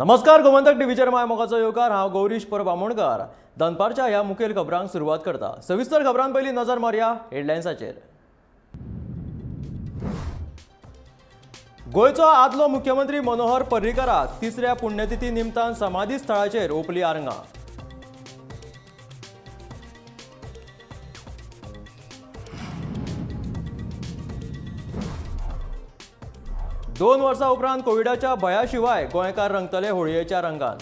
नमस्कार, गोमंतक टीव्हीचेर माय मोगाचो येवकार। हांव गौरीश परब आमोणकार। दनपारच्या ह्या मुखेल खबरांक सुरवात करता। सविस्तर खबरां पयलीं नजर मारया हेडलायन्साचेर। गोयचो आदलो मुख्यमंत्री मनोहर पर्रीकाराक तिसऱ्या पुण्यतिथी निमतान समाधी स्थळाचेर ओपली आर्गां। दोन वर्सां उपरांत कोविडाच्या भया शिवाय गोंयकार रंगतले होळयेच्या रंगान।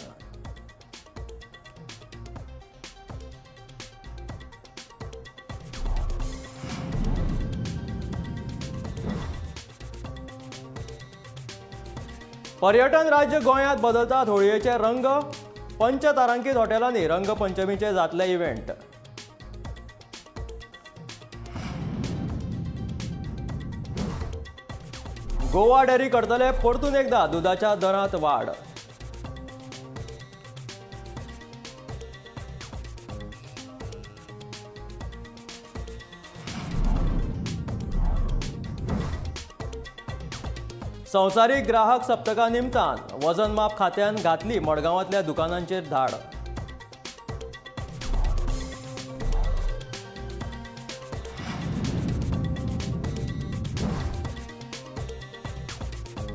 पर्यटन राज्य गोंयांत बदलतात होळयेचे रंग। पंचतारांकीत हॉटेलांनी रंगपंचमीचे जातले इव्हेंट। गोवा डेरी करतले परतून एकदा दुधाच्या दरांत वाड। संवसारीक ग्राहक सप्तका निमतान वजन माप खात्यान घातली मडगांवांतल्या दुकानांचेर धाड।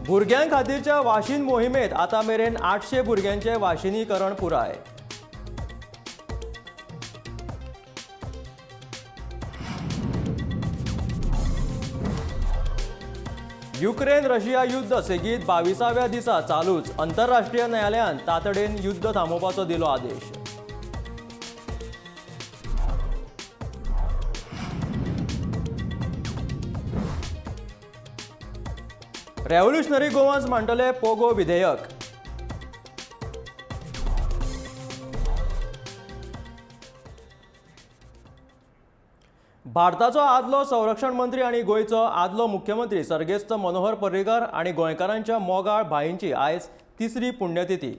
भुरग्यां खातीरच्या वाशीन मोहिमेत आतां मेरेन 800 भुरग्यांचे वाशिनीकरण पुराय। युक्रेन रशिया युद्ध सेगीत 22व्या दिसा चालूच। अंतरराष्ट्रीय न्यायालयान तातडीन युद्ध थांबोवपाचो दिलो आदेश। रेव्होल्युशनरी गोवन्स मांडटले पोगो विधेयक। भारताचो आदलो संरक्षण मंत्री आणि गोयचो आदलो मुख्यमंत्री सर्गेस्त मनोहर पर्रीकार आणि गोंयकारांच्या मोगाळ भाईंची आयज तिसरी पुण्यतिथी।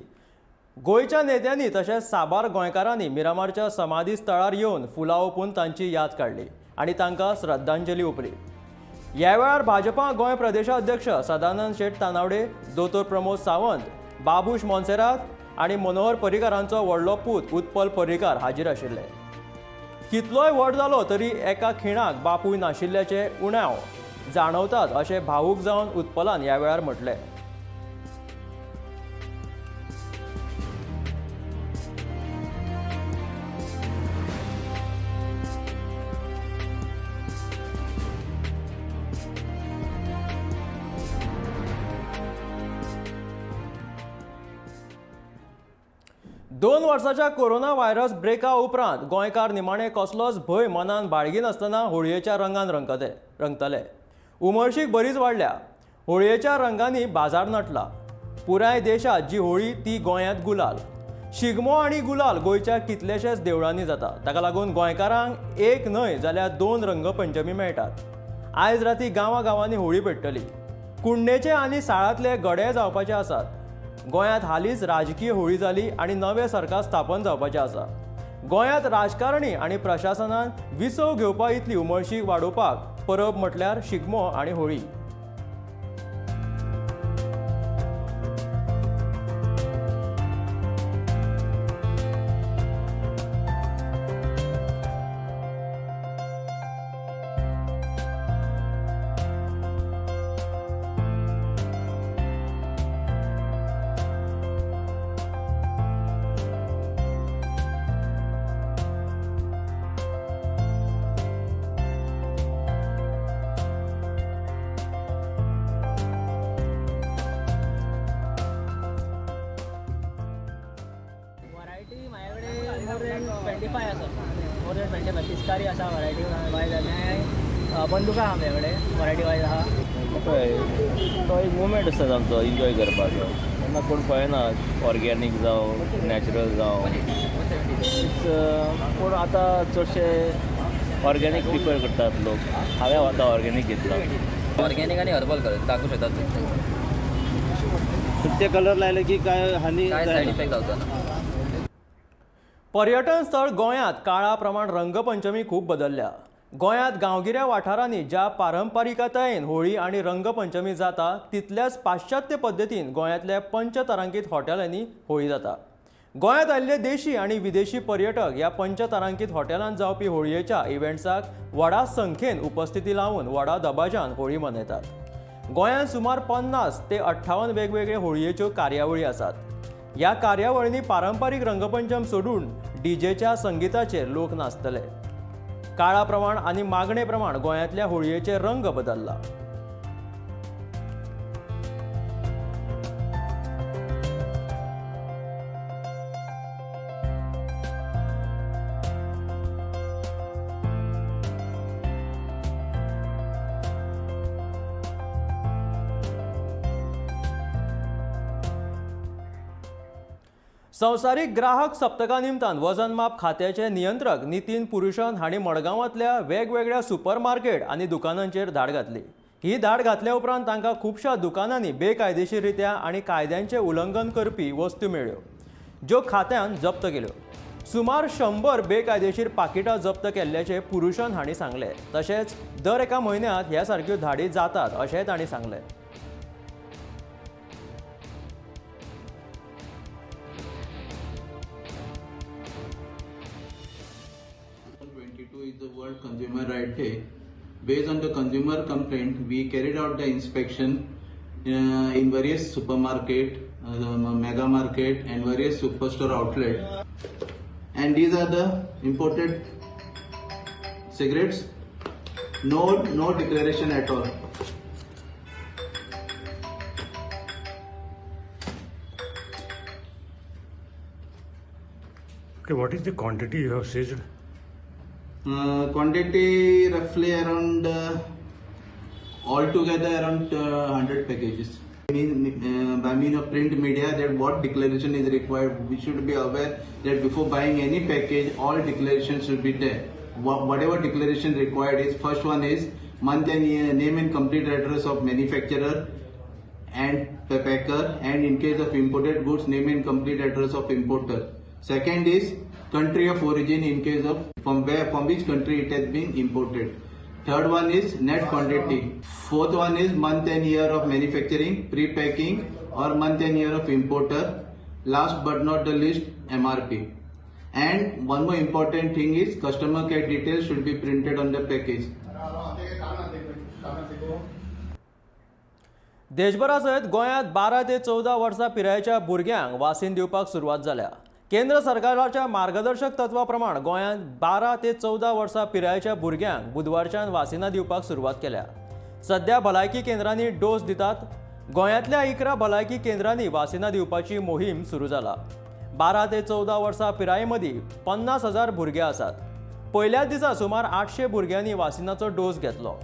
गोयच्या नेत्यांनी तशेंच साबार गोंयकारांनी मिरामारच्या समाधी स्थळार येवन फुलां ओंपून तांची याद काडली आणि तांकां श्रद्धांजली ओंपली। ह्या वेळार भाजपा गोंय प्रदेशाध्यक्ष सदानंद शेट तानावडे, दोतोर प्रमोद सावंत, बाबूश मोन्सेरात आणि मनोहर पर्रीकारांचो व्हडलो पूत उत्पल पर्रीकार हाजीर आशिल्ले। कितलोय व्हड जालो तरी एका खिणाक बापूय नाशिल्ल्याचे उणाव जाणवतात अशें भावूक जावन उत्पलान ह्या वेळार म्हटलें। दोन वर्साच्या कोरोना व्हायरस ब्रेका उपरांत गोंयकार निमाणे कसलोच भंय मनान बाळगिनासतना होळयेच्या रंगान रंगतले। उमळशीक बरीच वाडल्या। होळयेच्या रंगांनी बाजार नटला। पुराय देशात जी होळी ती गोंयांत गुलाल। शिगमो आणि गुलाल गोंयच्या कितलेशेच देवळांनी जाता। ताका लागून गोंयकारांक एक न्हय जाल्यार दोन रंगपंचमी मेळटात। आयज राती गांवांनी होळी पेट्टली। कुंडेचे आनी साळांतले गडे जावपाचे आसात। गोंयांत हालींच राजकीय होळी जाली आणि नवें सरकार स्थापन जावपाचें आसा। गोंयांत राजकारणी आणि प्रशासनान विसव घेवपा इतली उमळशीक वाडोवपाक परब म्हटल्यार शिगमो आणि होळी। मोर देन 25 पिचकारी आसा वरायटी वायज आनी बंदुका आहा आमचे कडेन वरायटी वायज आहा। तो एक मुवमेंट आसता आमचो एन्जॉय करपाचो। तेन्ना कोण पळयना ऑर्गेनीक जावं नॅचरल जावं। पूण आतां चडशे ऑर्गेनीक प्रिफर करतात लोक। हांवें आतां ऑर्गेनीक घेतला। ऑर्गेनिक आणि हर्बल कलर दाखवू शकतात। ते कलर लायले की काय हानी काय सायड इफेक्ट जावचो ना। पर्यटन स्थळ गोंयांत काळा प्रमाण रंगपंचमी खूब बदलल्या। गोंयांत गांवगिऱ्या वाठारांनी ज्या पारंपारिकतायेन होळी आनी रंगपंचमी जाता तितल्याच पाश्चात्य पद्दतीन गोंयांतल्या पंचतारांकीत हॉटेलांनी होळी जाता. गोंयांत आयिल्ले देशी आनी विदेशी पर्यटक ह्या पंचतारांकीत हॉटेलांत जावपी होळयेच्या इव्हेंट्साक व्हडा संख्येन उपस्थिती लावन व्हडा दबाज्यान होळी मनयतात. गोंयांत सुमार 50 ते 58 वेगवेगळे होळयेच्यो कार्यावळी आसात. ह्या कार्यावळींनी पारंपारीक रंगपंचम सोडून डीजेच्या संगीताचेर लोक नाचतले. काळा प्रमाण आनी मागणे प्रमाण गोंयांतल्या होळयेचे रंग बदलला. संवसारीक ग्राहक सप्तका निमतान वजन माप खात्याचे नियंत्रक नितीन पुरुशन हांणी मडगांवांतल्या वेगवेगळ्या सुपरमार्केट आनी दुकानांचेर धाड घातली. ही धाड घातल्या उपरांत तांकां खुबशा दुकानांनी बेकायदेशीररित्या आनी कायद्यांचें उल्लंघन करपी वस्तू मेळ्ळ्यो, ज्यो खात्यान जप्त केल्यो. सुमार 100 बेकायदेशीर पाकिटां जप्त केल्ल्याचें पुरुशन हांणी सांगलें. तशेंच दर एका म्हयन्यांत ह्या सारक्यो धाडी जातात अशेंय तांणी सांगलें. Is the World Consumer Rights Day. Based on the consumer complaint, we carried out the inspection in various supermarket, mega market, and various superstore outlet. And these are the imported cigarettes. No declaration at all. Okay, what is the quantity you have seized? Quantity roughly around altogether around 100 packages. By means of print media, that what declaration is required. We should be aware that before buying any package, all declarations should be there. Whatever declaration required is, first one is month and year, name and complete address of manufacturer and the packer, and in case of imported goods, name and complete address of importer. Second is country of origin in case of from which country it has been imported. Third one is net quantity. Fourth one is month and year of manufacturing, pre-packing, or month and year of importer. Last but not the least, MRP. And one more important thing is customer care details should be printed on the package. देशभरा सयत गोंयांत 12 ते 14 वर्सां पिरायेच्या भुरग्यांक वासीन दिवपाक सुरवात जाल्या. केंद्र सरकाराच्या मार्गदर्शक तत्वा प्रमाण गोंयांत 12 ते 14 वर्सां पिरायेच्या भुरग्यांक बुधवारच्यान वासिनां दिवपाक सुरवात केल्या. सध्या भलायकी केंद्रांनी डोस दितात. गोंयांतल्या 11 भलायकी केंद्रांनी वासिनां दिवपाची मोहीम सुरू जाला. 12 ते 14 वर्सां पिराये मदीं 50,000 भुरगे आसात. पयल्याच दिसा सुमार 800 भुरग्यांनी वासिनाचो डोस घेतलो.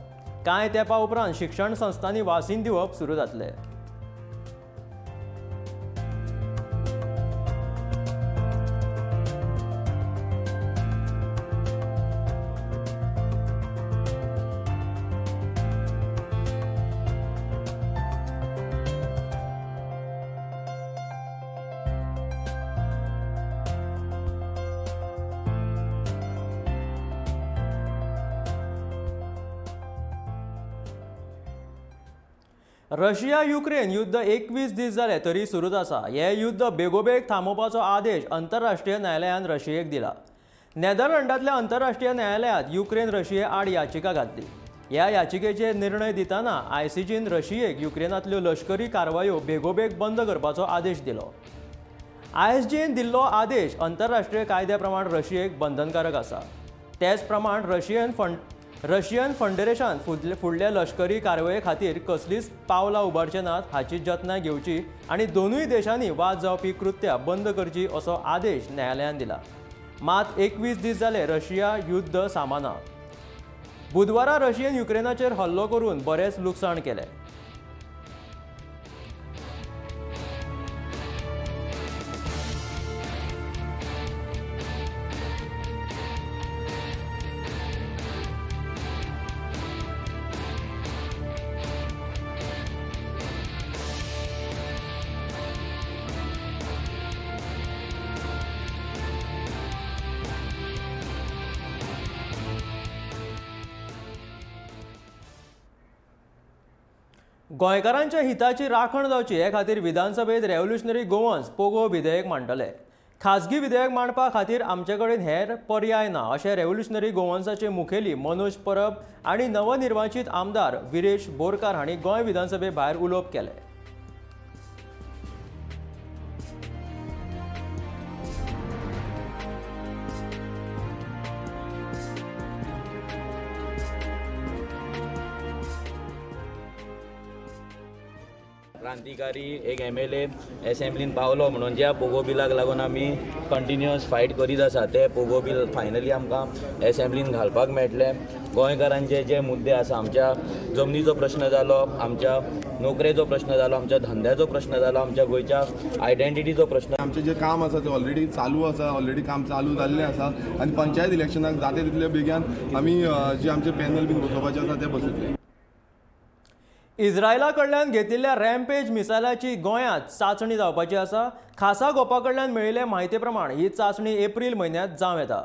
कांय तेंपा उपरांत शिक्षण संस्थांनी वासीन दिवप सुरू जातलें. रशिया युक्रेन युद्ध 21 दीस जाले तरी सुरूच आसा. हे युद्ध बेगोबेग थांबोवपाचो आदेश आंतरराष्ट्रीय न्यायालयान रशियेक दिला. नेदरलँडांतल्या आंतरराष्ट्रीय न्यायालयात युक्रेन रशिये आड याचिका घातली. ह्या याचिकेचेर निर्णय दितना आयसीजीन रशियेक युक्रेनांतल्यो लश्करी कारवायो बेगोबेग बंद करपाचो आदेश दिलो. आयएसजीन दिल्लो आदेश आंतरराष्ट्रीय कायद्या प्रमाण रशियेक बंधनकारक आसा. तेच प्रमाण रशियन फेडरेशन फुडल्या लश्करी कारवाये खातीर कसलीच पावलां उबारचे नात हाची जतनाय घेवची आनी दोनूय देशांनी वाद जावपी कृत्यां बंद करची असो आदेश न्यायालयान दिला. मात 21 दीस जाले रशिया युद्ध सामाना. बुधवारा रशियेन युक्रेनाचेर हल्लो करून बरेच लुकसाण केलें. गोंयकारांच्या हिताची राखण जावची हे खातीर विधानसभेत रेव्होल्युशनरी गोवन्स पोगो विधेयक मांडटले. खाजगी विधेयक मांडपा खातीर आमचे कडेन हेर पर्याय ना अशें रेव्होल्युशनरी गोवन्साचे मुखेली मनोज परब आनी नवनिर्वाचित आमदार विरेश बोरकार हांणी गोंय विधानसभे भायर उलोवप केलें. क्रांतिकारी एक MLA असेंब्लीन पावलो म्हणून ज्या पोगो बिलाक लागून आमी कंटिन्युअस फायट करीत आसा ते पोगो बील फायनली आमकां असेंब्लीन घालपाक मेळटले. गोंयकारांचे जे मुद्दे आसा, आमच्या जमनीचो प्रश्न जालो, आमच्या नोकरेचो प्रश्न जालो, आमच्या धंद्याचो प्रश्न जालो, आमच्या गोंयच्या आयडेंटिटीचो प्रश्न. आमचें जें काम आसा तें ऑलरेडी चालू आसा, ऑलरेडी काम चालू जाल्लें आसा आनी पंचायत इलेक्शनाक जाता तितले बेगीन आमी जे आमचे पॅनल बीन बसोवपाचें आसा तें बसयतले. इस्रायला कडल्यान घेतिल्ल्या रॅम्पेज मिसायलाची गोंयांत चांचणी जावपाची आसा. खासा गोपा कडल्यान मेळिल्ले म्हायती प्रमाण ही चांचणी एप्रील म्हयन्यांत जावं येता.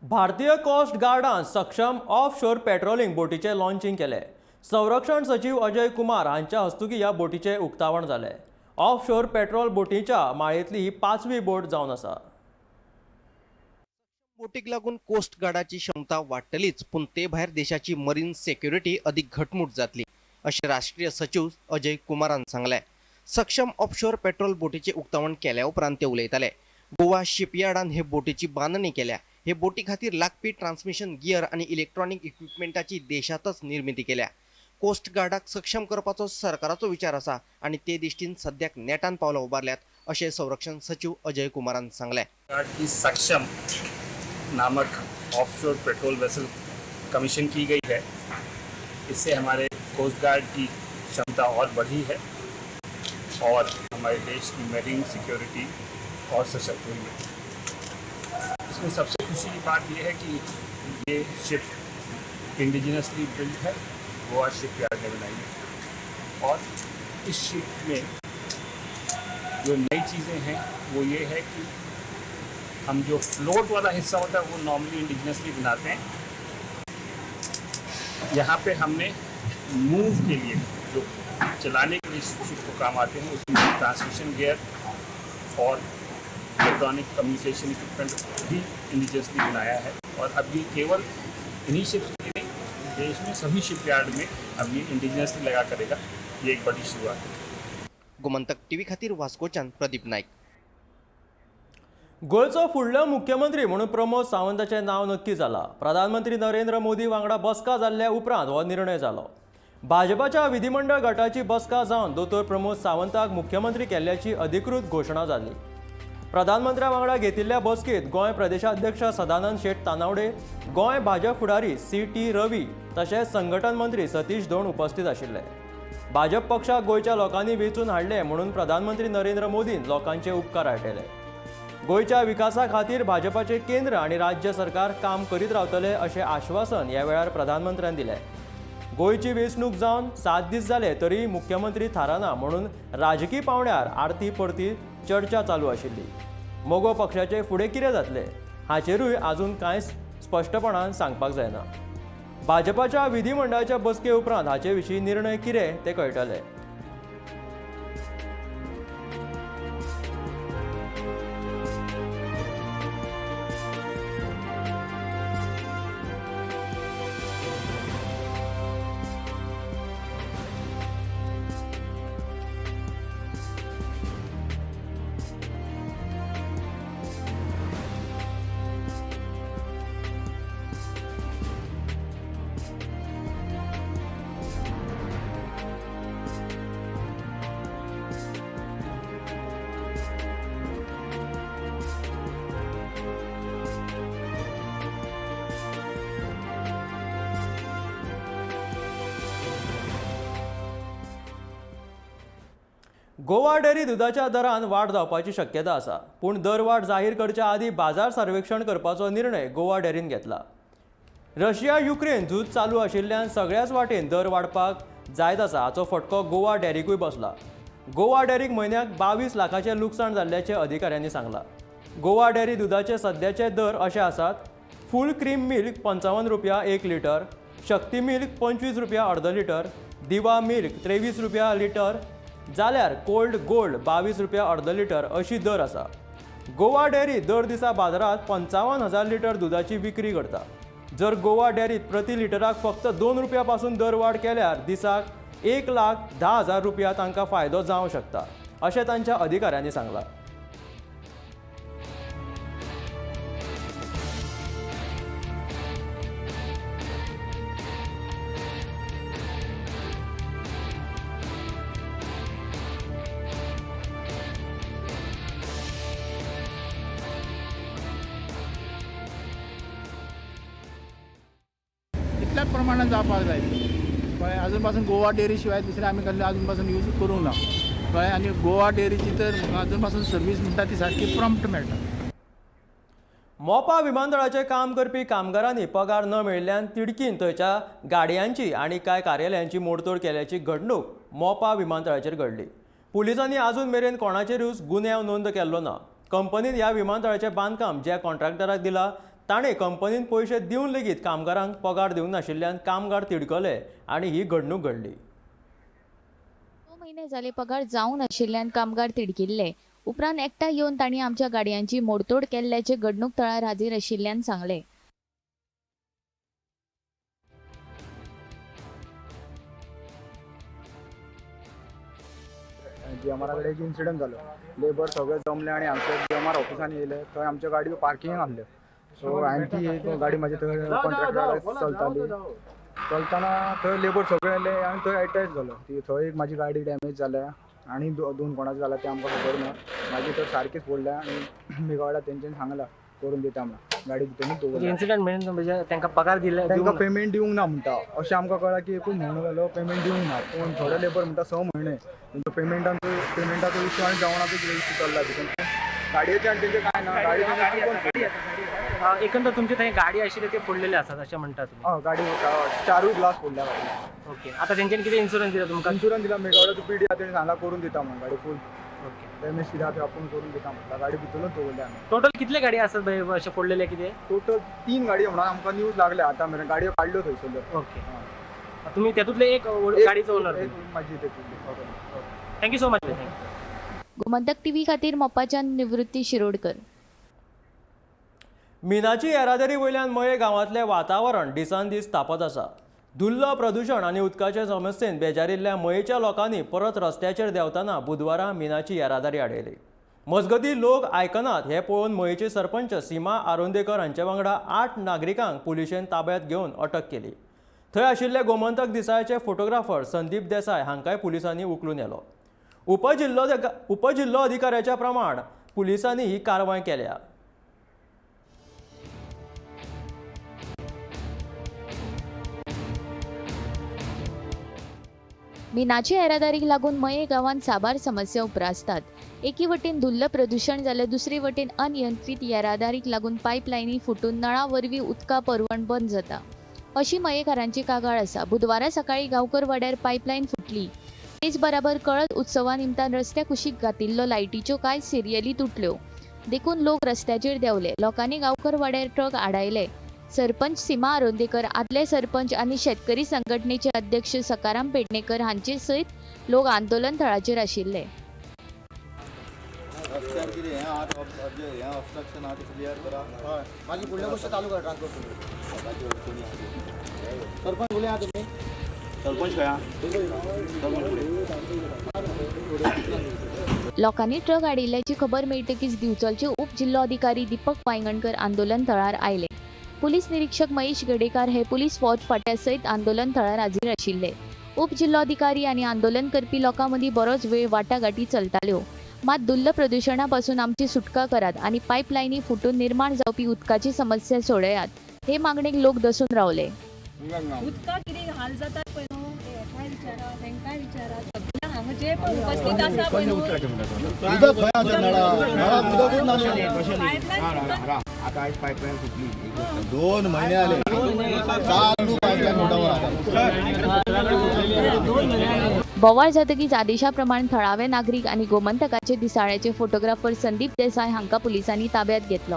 भारतीय कोस्ट गार्डान सक्षम ऑफ शोर पेट्रोलिंग बोटीचे लॉन्चिंग केले. संरक्षण सचिव अजय कुमार हांच्या हस्तुकी ह्या बोटीचे उक्तावण जाले. ऑफ शोर पेट्रोल बोटीच्या माळेंतली ही 5वी बोट जावन आसा. बोटीक लागून कोस्ट गार्डाची क्षमता वाडटलीच, पूण ते भायर देशाची मरीन सेक्युरिटी अधिक घटमूट जातली अशें राष्ट्रीय सचिव अजय कुमारान सांगले. सक्षम ऑफशोर पेट्रोल बोटीचे उक्तावण केल्या उपरांत ते उलयताले. गोवा शिपयार्डान हे बोटीची बांदणी केल्या. हे बोटी खातीर लागपी ट्रान्समिशन गियर आनी इलेक्ट्रॉनिक इक्विपमेंटाची देशातच निर्मिती केल्या. कोस्ट गार्डाक सक्षम करपाचो सरकाराचो विचार आसा आनी ते दिश्टीन सद्याक नेटान पावलां उबारल्यात अशें संरक्षण सचिव अजय कुमारान सांगले. गार्ड की सक्षम नामक ऑफशोर पेट्रोल वेसल कमीशन की गई है. इससे हमारे कोस्ट गार्ड की क्षमता और बढ़ी है और हमारे देश की मेरीन सिक्योरिटी और सशक्त हुई है. इसमें सबसे खुशी की बात यह है कि ये शिप इंडिजिनसली बिल्ड है, गोवा शिपयार्ड ने बनाई है. और इस शिप में जो नई चीज़ें हैं वो ये है कि हम जो फ्लोट वाला हिस्सा होता है वो नॉर्मली इंडिजिनसली बनाते हैं. यहाँ पे हमने मूव के लिए जो चलाने के लिए शिप को काम आते हैं उसमें ट्रांसमिशन गियर और इलेक्ट्रॉनिक कम्युनिकेशन इक्विपमेंट भी इंडिजिनसली बनाया है. और अब ये केवल इन्हीं शिप्स के नहीं, देश में सभी शिपयार्ड में अब ये इंडिजिनसली लगा करेगा. ये एक बड़ी शुरुआत है. गोमंतक टीव्ही खातीर वास्कोच्यान प्रदीप नाईक. गोंयचो फुडलो मुख्यमंत्री म्हणून प्रमोद सावंताचें नांव नक्की जालां. प्रधानमंत्री नरेंद्र मोदी वांगडा बसका जाल्ल्या उपरांत हो निर्णय जालो. भाजपाच्या विधिमंडळ गटाची बसका जावन दोतोर प्रमोद सावंताक मुख्यमंत्री केल्ल्याची अधिकृत घोशणा जाली. प्रधानमंत्र्या वांगडा घेतिल्ल्या बसकेंत गोंय प्रदेशाध्यक्ष सदानंद शेट तानावडे, गोंय भाजप फुडारी CT रवी तशेंच संघटन मंत्री सतीश धोंड उपस्थित आशिल्ले. भाजप पक्षाक गोंयच्या लोकांनी वेंचून हाडले म्हणून प्रधानमंत्री नरेंद्र मोदीन लोकांचे उपकार आठयले. गोयच्या विकासा खातीर भाजपाचे केंद्र आनी राज्य सरकार काम करीत रावतले अशें आश्वासन ह्या वेळार प्रधानमंत्र्यान दिलें. गोयची वेंचणूक जावन 7 दीस जाले तरी मुख्यमंत्री थाराना म्हणून राजकी पावंड्यार आरती परती चर्चा चालू आशिल्ली. मोगो पक्षाचे फुडें कितें जातले हाचेरूय आजून कांय स्पश्टपणान सांगपाक जायना. भाजपाच्या विधिमंडळाच्या बसके उपरांत हाचे विशीं निर्णय कितें ते कळटले. गोवा डेअरी दुधाच्या दरान वाड जावपाची शक्यता आसा, पूण दरवाड जाहीर करच्या आदी बाजार सर्वेक्षण करपाचो निर्णय गोवा डेअरीन घेतला. रशिया युक्रेन झूज चालू आशिल्ल्यान सगळ्याच वाटेन दर वाडपाक जायत आसा हाचो फटको गोवा डेअरीकूय बसला. गोवा डेअरीक म्हयन्याक 22 लाखांचें लुकसाण जाल्ल्याचें अधिकाऱ्यांनी सांगलां. गोवा डेअरी दुधाचे सद्याचे दर अशे आसात: फूल क्रीम मिल्क 55 रुपया 1 लिटर, शक्ती मिल्क 25 रुपया अर्द लिटर, दिवा मिल्क 23 रुपया लिटर, जाल्यार कोल्ड गोल्ड 22 रुपया अर्द लिटर अशी दर आसा. गोवा डेअरी दर दिसा बाजारात 55,000 लिटर दुधाची विक्री करता. जर गोवा डेअरीत प्रति लिटराक फक्त 2 रुपया पासून दर वाड केल्यार दिसाक 1,10,000 रुपया तांकां फायदो जावंक शकता अशें तांच्या अधिकाऱ्यांनी सांगलां. इतल्याच प्रमाणात जावपाक जाय कळ्ळें. अजून पासून गोवा डेअरी शिवाय दुसरे आमी कसले अजून पासून यूज करूंक ना कळ्ळें. आनी गोवा डेअरीची तर अजून पासून सर्वीस म्हणटा ती सारकी प्रॉम्प्ट मेळटा. मोपा विमानतळाचे काम करपी कामगारांनी पगार न मेळिल्ल्यान तिडकीन थंयच्या गाडयांची आनी कांय कार्यालयांची मोडतोड केल्याची घडणूक मोपा विमानतळाचेर घडली. पुलिसांनी आजून मेरेन कोणाचेरूच गुन्यांव नोंद केल्लो ना. कंपनीन ह्या विमानतळाचें बांदकाम ज्या कॉन्ट्रॅक्टराक दिलां ताणें कंपनीन पयशे दिवन लेगीत कामगारांक पगार दिवंक नाशिल्ल्यान कामगार तिडकले आनी ही घडणूक घडली. 2 महिने जाले पगार जावंक नाशिल्ल्यान कामगार तिडकिल्ले. उपरांत एकठांय येवन तांणी आमच्या गाडयांची मोडतोड केल्ल्याचे घडणूक थळार हाजीर आशिल्ल्यान सांगले. GMR कडेन एक इन्सिडंट जालो. लेबर सगळे जमले आनी आमच्या GMR ऑफिसान येयले. थंय आमच्या गाडयो पार्किंगाक आहल्यो. सो हांवें ती एक गाडी म्हाजी थंय कॉन्ट्रॅक्टराक चलताली. चलतना थंय लेबर सगळे येयले आनी थंय अटॅच जालो. ती थंय एक म्हाजी गाडी डॅमेज जाल्या आनी 2 कोणाची जाल्या तें आमकां खबर ना. म्हाजी थंय सारकीच फोडल्या आनी मेगावाडा तेंच्यांनी सांगलां करून दिता म्हणून. गाडी भितरूच दवरल्या. इन्सिडंट म्हणजे तांकां पगार दिले तांकां पेमेंट दिवंक ना म्हणटा अशें आमकां कळ्ळां की एकूच म्हयनो जालो पेमेंट दिवंक ना. पूण थोडे लेबर म्हणटा 6 म्हयने तेंचो पेमेंटाचो इश्यू आनी जेवणाचो इश्यू चल्ला भितर. गाडयेचें आनी तेंचें कांय ना. गाडी एकंदर तुमचे थंय गाडी आशिल्ले ते फोडलेले आसात अशें म्हणटा तुमी. हय गाडी 4 ग्लास फोडल्या गाडी. ओके. आतां तेंच्यांनी कितें इन्शुरन्स दिला तुमकां? इन्शुरन्स दिला. मेगावाडा पीडी आहा तेणी सांगला करून दिता म्हणून गाडी फूल. ओके. डॅमेज कितें आहा तें आपूण करून दिता म्हणटा. गाडी भितरूच दवरल्या आमी. टोटल कितले गाडी आसात भाई अशे फोडलेले कितें? टोटल 3 गाडयो म्हणून आमकां न्यूज लागल्या आतां मेरेन. गाडयो काडल्यो थंयसरल्यो. ओके. तुम्ही त्यातूतले एक गाडीचो ओनर. म्हाजी तेतूंतली. Thank you so much. Gomantak TV खातीर मोपाच्यान निवृत्ती शिरोडकर. मिनाची येरादारी वयल्यान मये गांवांतलें वातावरण दिसान दीस तापत आसा. धुल्ल प्रदूषण आनी उदकाचे समस्येन बेजारिल्ल्या मयेच्या लोकांनी परत रस्त्याचेर देंवतना बुधवारा मिनाची येरादारी आडयली. मजगतीं लोक आयकनात हें पळोवन मयेची सरपंच सीमा आरोंदेकर हांचे वांगडा 8 नागरिकांक पुलिशेन ताब्यांत घेवन अटक केली. थंय आशिल्ले गोमंतक दिसाळ्याचे फोटोग्राफर संदीप देसाय हांकांय पुलिसांनी उखलून येलो. उपजिल्लो अधिकाऱ्याच्या प्रमाण पुलिसांनी ही कारवाय केल्या. मिनाची येरादारीक लागून मये गांवांत साबार समस्या उप्रासतात. एकी वटेन धुल्ल प्रदूषण जाल्यार दुसरे वटेन अनियंत्रीत येरादारीक लागून पायपलायनी फुटून नळां वरवीं उदका पुरवण बंद जाता अशी मयेकारांची कागाळ आसा. बुधवारा सकाळी गांवकर वाड्यार पायपलायन फुटली. तेच बराबर कळद उत्सवा निमतान रस्त्या कुशीक घातिल्लो लायटीच्यो कांय सिरियली तुटल्यो देखून लोक रस्त्याचेर देंवले. लोकांनी गांवकर वाड्यार ट्रक आडायले. सरपंच सीमा आरोंदेकर, आदले सरपंच आनी शेतकरी संघटनेचे अध्यक्ष सकाराम पेडणेकर हांचे सयत लोक आंदोलन थळाचेर आशिल्ले. लोकांनी ट्रक आडिल्ल्याची खबर मेळटकीच दिवचलचे उप जिल्लो अधिकारी दीपक वांयगणकर आंदोलन थळार आयले. पुलीस निरीक्षक महेश गडेकार हे पुलीस फौज फाट्या सयत आंदोलन थळार हाजीर आशिल्ले. उप जिल्लोधिकारी आनी आंदोलन करपी लोकां मदीं बरोच वेळ वाटाघाटी चलताल्यो. मात धुल्ल प्रदूषणा पासून आमची सुटका करात आनी पायपलायनी फुटून निर्माण जावपी उदकाची समस्या सोडयात हे मागणेक लोक दसून रावले. उदका कितें हाल जातात पळय न्हू ते विचारा तांकांय विचारा सगळ्यांक हांगा जे पण उपस्थित आसा पळय न्हू आता आज पायपलायन फुटली 2 महिने आले चालू बोवाळ जातकीच आदेशाप्रमाण थळावे नागरीक आनी गोमंतकाचे दिसाळ्याचे फोटोग्राफर संदीप देसाय हांकां पुलिसांनी ताब्यात घेतलो.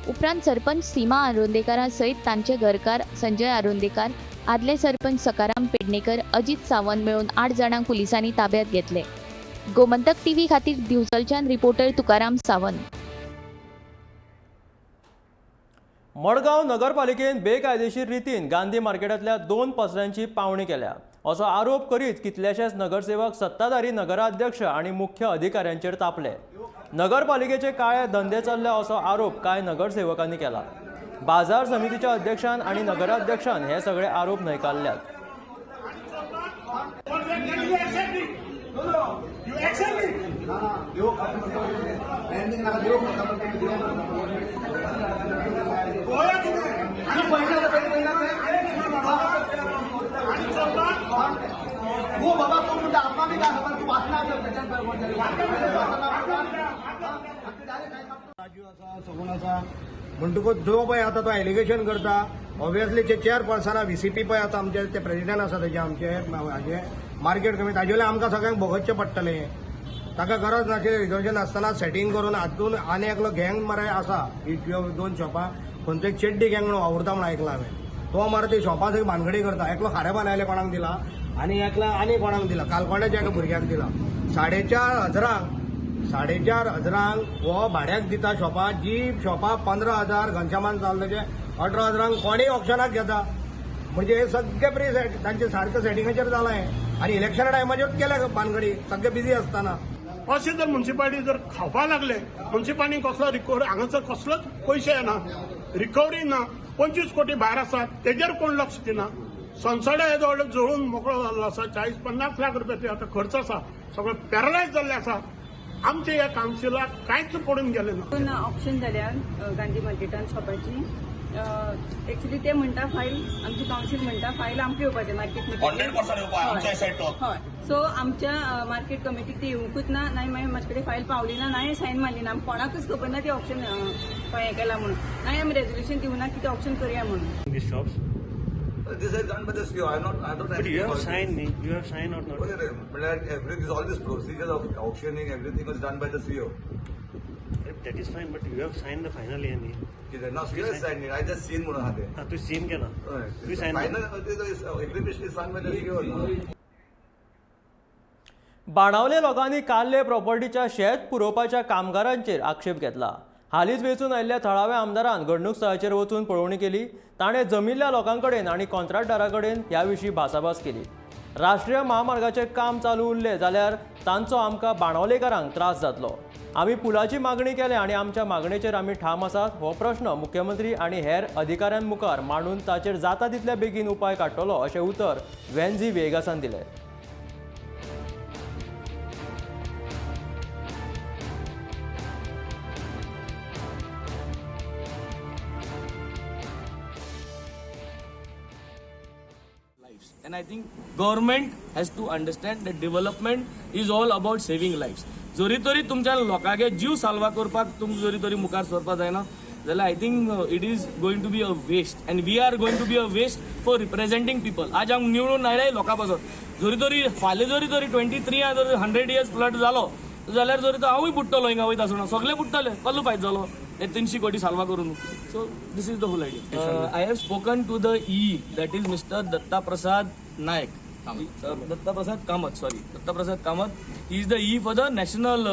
उपरांत सरपंच सीमा आरोंदेकारा सयत तांचे घरकार संजय आरोंदेकार, आदले सरपंच सकाराम पेडणेकर, अजित सावंत मेळून 8 जाणांक पुलिसांनी ताब्यात घेतले. गोमंतक टीव्ही खातीर दिवचलच्यान रिपोर्टर तुकाराम सावंत. मडगांव नगरपालिकेन बेकायदेशीर रितीन गांधी मार्केटांतल्या 2 पसऱ्यांची पावणी केल्या असो आरोप करीत कितलेशेच नगरसेवक सत्ताधारी नगराध्यक्ष आणि मुख्य अधिकाऱ्यांचेर तापले. नगरपालिकेचे काळे धंदे चल्ले असो आरोप कांय नगरसेवकांनी केला. बाजार समितीच्या अध्यक्षान आणि नगराध्यक्षान हे सगळे आरोप न्हयकारल्यात. म्हणटकूच जो पळय आता तो एलिगेशन करता ऑब्वियसली जे चेअरपर्सना VCP पळय आता आमचे ते प्रेसिडेंट आसा तेजे आमचे हाजे मार्केट कमिटी ताजे वयल्यान आमकां सगळ्यांक भोगतचें पडटलें. ताका गरज नाशिल्लें रिजर्वेशन आसतना सेटींग करून हातून आनी एकलो गँग मरे आसा 2 शॉपां खंयचो एक चेड्डी गँग म्हणून वावुरता म्हणून आयकलां हांवें. तो मरे ते शॉपां थंय भानगडी करता. एकलो खारे बांदायले कोणाक दिला आनी एकला आनी कोणाक दिला कालकोण्याच्या एका भुरग्याक दिला. 4,500 हो भाड्याक दिता शॉपां. जी शॉपां 15,000 घनश्यामान चालल्याचे 18,000 कोणीय ऑप्शनाक घेता. म्हणजे हे सगळे फ्री तांचे सारकें सेटिंगाचेर जालां हें. आनी इलेक्शना टायमाचेर केल्या भानगडी सगळे बिजी आसतना. अशें जर म्युन्सिपालिटी जर खावपा लागले म्युन्सिपालिटी कसलो रिकवरी हांगासर कसलोच पयशे येना रिकवरी ना 25 कोटी भायर आसात तेजेर कोण लक्ष दिना. संसदे हे जवळ जळून मोकळो जाल्लो आसा 40-50 लाख रुपया ते आतां खर्च आसा सगळो पॅरलायज जाल्ले आसा. आमच्या ह्या कावन्सिलाक कांयच पडून गेले ना. ऑप्शन जाल्यार गांधी मार्केटान शॉपाची एक्चुअली ते म्हणटा फायल आमची कावन्सिल म्हणटा फायल आमची येवपाचें मार्केट 100% हय. सो आमच्या मार्केट कमिटीक ते येवंकूच ना. नाय मागीर म्हाजे कडेन फायल पावली ना. नाय सायन मारली ना. कोणाकूच खबर ना ते ऑप्शन हें केला म्हणून. नाय आमी रेजोल्युशन दिवना की ते ऑप्शन करया म्हणून. This is done by the CEO. I don't. But you have signed, you have signed or not? Everything, all this procedures of auctioning, everything was done by the CEO. That is fine, but you have signed the final EME. No, CEO has signed it. I just seen म्हणून हाते. तू scene केला. You signed. Final agreement is signed by the CEO. Benaulim लोकांनी काल्ले प्रॉपर्टीच्या शेत पुरवपाच्या कामगारांचेर आक्षेप घेतला. हालींच वेचून आयिल्ल्या थळाव्या आमदारान घडणूक स्थळाचेर वचून पळोवणी केली. ताणें जमिल्ल्या लोकांकडेन आनी कॉन्ट्रॅक्टरां कडेन ह्या विशीं भासाभास केली. राष्ट्रीय महामार्गाचें काम चालू उरलें जाल्यार तांचो आमकां बाणावलेकारांक त्रास जातलो. आमी पुलाची मागणी केल्या आनी आमच्या मागणेचेर आमी ठाम आसात. हो प्रश्न मुख्यमंत्री आनी हेर अधिकाऱ्यां मुखार मांडून ताचेर जाता तितल्या बेगीन उपाय काडटलो अशें उतर व्हेन्झी वेगासान दिलें. And I think government has to understand that development is all about saving lives. जोरी तरी तुमच्या लोकांचे जीव साल्वा करपाक तुमकां जोरी तरी मुखार सरपा जायना जाल्यार I think it is going to be a waste and we are going to be a waste for representing people. आज हांव निवडून आयले लोकां पासून जोरी तरी फाल्यां जोरी तरी 23 जर 100 years फ्लड जालो जाल्यार जोरी तो हांवूय बुडटलो हिंगा वयता आसतना सगळे बुडटले कसलो फायदो जालो 300 कोटी साल्वा करून. So this is the whole idea. I have spoken to the that is mister Datta Prasad Naik. Datta Prasad Kamath. He is the E for the national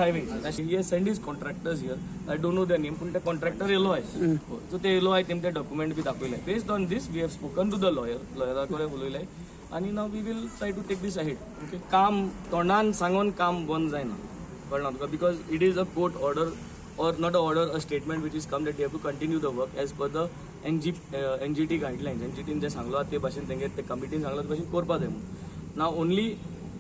highways. He has sent his contractors here. I don't know their name, but the contractor yellow आहे. So ते yellow आहे ते document बी दाखवले. Based on this, we have spoken to the lawyer. Lawyer कडे बोलवले आणि now we will try to take this ahead. Okay. काम तोंडान सांगून काम बंद जायना. कळना because it is a court order or not a order, a statement which is come that they have to continue the work as per the NGT guidelines. NGT जे सांगलो ते भाशेन तेंगे ते कमिटीन सांगलो ते भाशेन करपा जाय म्हणून. Now only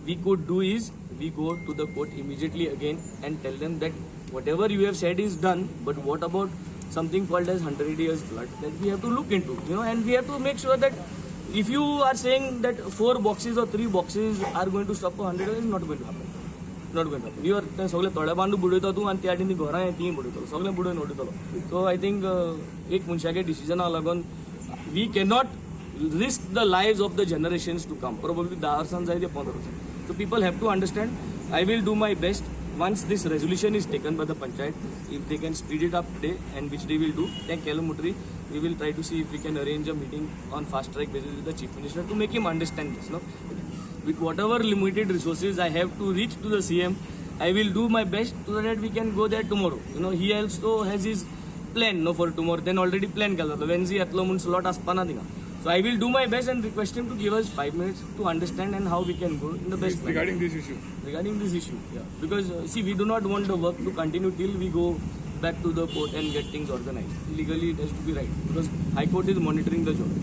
we could do is we go to the court immediately again and tell them that whatever you have said is done, but what about something called as 100 years flood that we have to look into, and we have to make sure that if you are saying that 4 boxes or 3 boxes are going to stop for 100 years, it's not going to happen. Not going to happen. You are सगळे थोड्या बांदू बुडयता तूं आनी त्या आटीन ती घरां ती बुडयतलो सगळे बुडोवन उडयतलो. सो आय थिंक एक मनशाचे डिसिजनाक लागून we cannot risk the lives of the generations to come. Probably 10 वर्सां जाय ते 15 वर्सां. So people have to understand. I will do my best once this resolution is taken by the panchayat, if they can speed it up today, and which they will do, then Kellamutri, we will try to see if we can arrange a meeting on fast track basis with the chief minister to make him understand this. With whatever limited resources I have to reach to the CM, I will do my best so that we can go there tomorrow. He also has his plan for tomorrow. Then already plan केला तो Wednesday atlo mun slot aspana dinga. So I will do my best and request him to give us 5 minutes to understand and how we can go in the best way. Regarding this issue, yeah. Because see, we do not want the work to continue till we go back to the court and get things organized. Legally, it has to be right because High Court is monitoring the job.